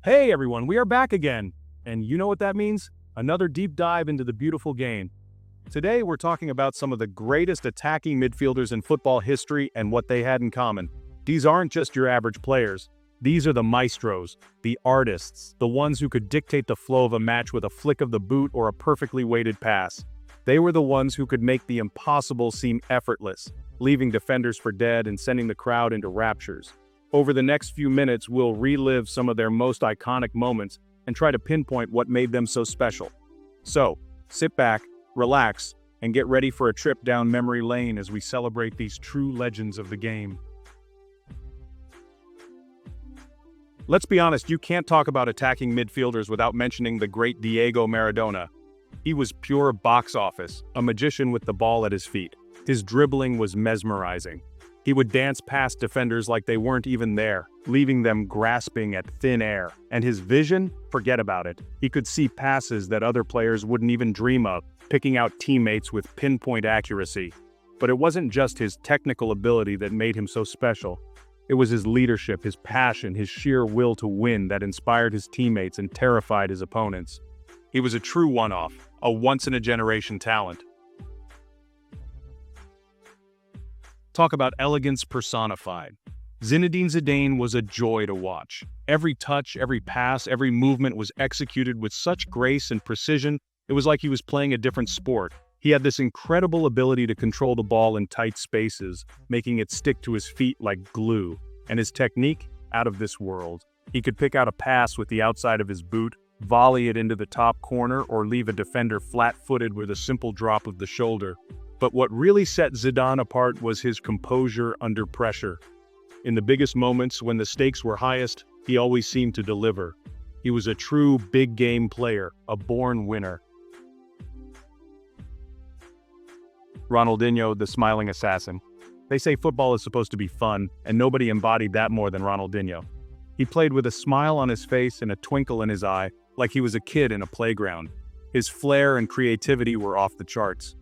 Hey everyone, we are back again. And you know what that means? Another deep dive into the beautiful game. Today we're talking about some of the greatest attacking midfielders in football history and what they had in common. These aren't just your average players. These are the maestros, the artists, the ones who could dictate the flow of a match with a flick of the boot or a perfectly weighted pass. They were the ones who could make the impossible seem effortless, leaving defenders for dead and sending the crowd into raptures. Over the next few minutes, we'll relive some of their most iconic moments and try to pinpoint what made them so special. So, sit back, relax, and get ready for a trip down memory lane as we celebrate these true legends of the game. Let's be honest, you can't talk about attacking midfielders without mentioning the great Diego Maradona. He was pure box office, a magician with the ball at his feet. His dribbling was mesmerizing. He would dance past defenders like they weren't even there, leaving them grasping at thin air. And his vision? Forget about it. He could see passes that other players wouldn't even dream of, picking out teammates with pinpoint accuracy. But it wasn't just his technical ability that made him so special. It was his leadership, his passion, his sheer will to win that inspired his teammates and terrified his opponents. He was a true one-off, a once-in-a-generation talent. Talk about elegance personified. Zinedine Zidane was a joy to watch. Every touch, every pass, every movement was executed with such grace and precision, it was like he was playing a different sport. He had this incredible ability to control the ball in tight spaces, making it stick to his feet like glue. And his technique? Out of this world. He could pick out a pass with the outside of his boot, volley it into the top corner, or leave a defender flat-footed with a simple drop of the shoulder. But what really set Zidane apart was his composure under pressure. In the biggest moments, when the stakes were highest, he always seemed to deliver. He was a true big-game player, a born winner. Ronaldinho, the smiling assassin. They say football is supposed to be fun, and nobody embodied that more than Ronaldinho. He played with a smile on his face and a twinkle in his eye, like he was a kid in a playground. His flair and creativity were off the charts.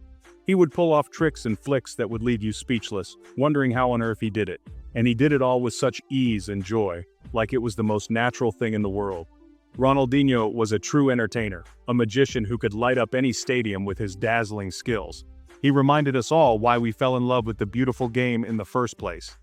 He would pull off tricks and flicks that would leave you speechless, wondering how on earth he did it. And he did it all with such ease and joy, like it was the most natural thing in the world. Ronaldinho was a true entertainer, a magician who could light up any stadium with his dazzling skills. He reminded us all why we fell in love with the beautiful game in the first place.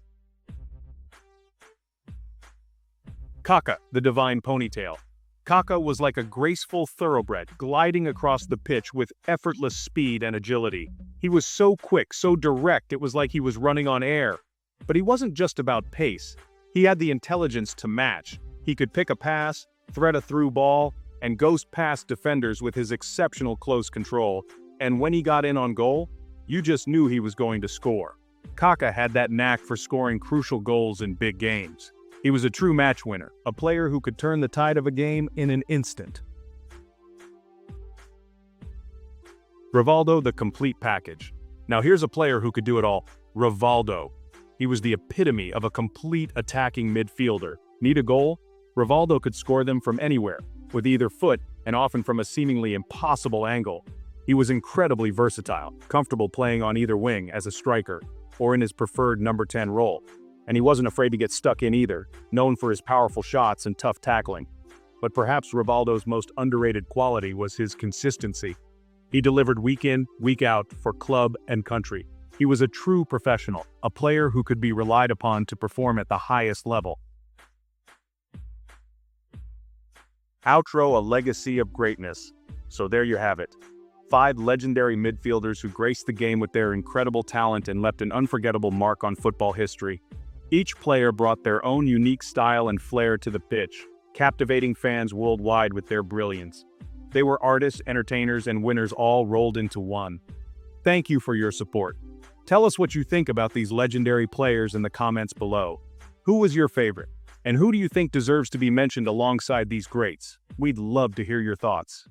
Kaká, the divine ponytail. Kaká was like a graceful thoroughbred, gliding across the pitch with effortless speed and agility. He was so quick, so direct, it was like he was running on air. But he wasn't just about pace. He had the intelligence to match. He could pick a pass, thread a through ball, and ghost past defenders with his exceptional close control. And when he got in on goal, you just knew he was going to score. Kaká had that knack for scoring crucial goals in big games. He was a true match winner, a player who could turn the tide of a game in an instant. Rivaldo, the complete package. Now here's a player who could do it all, Rivaldo. He was the epitome of a complete attacking midfielder. Need a goal? Rivaldo could score them from anywhere, with either foot and often from a seemingly impossible angle. He was incredibly versatile, comfortable playing on either wing as a striker, or in his preferred number 10 role. And he wasn't afraid to get stuck in either, known for his powerful shots and tough tackling. But perhaps Rivaldo's most underrated quality was his consistency. He delivered week in, week out for club and country. He was a true professional, a player who could be relied upon to perform at the highest level. Outro, a legacy of greatness. So there you have it. 5 legendary midfielders who graced the game with their incredible talent and left an unforgettable mark on football history. Each player brought their own unique style and flair to the pitch, captivating fans worldwide with their brilliance. They were artists, entertainers, and winners all rolled into one. Thank you for your support. Tell us what you think about these legendary players in the comments below. Who was your favorite? And who do you think deserves to be mentioned alongside these greats? We'd love to hear your thoughts.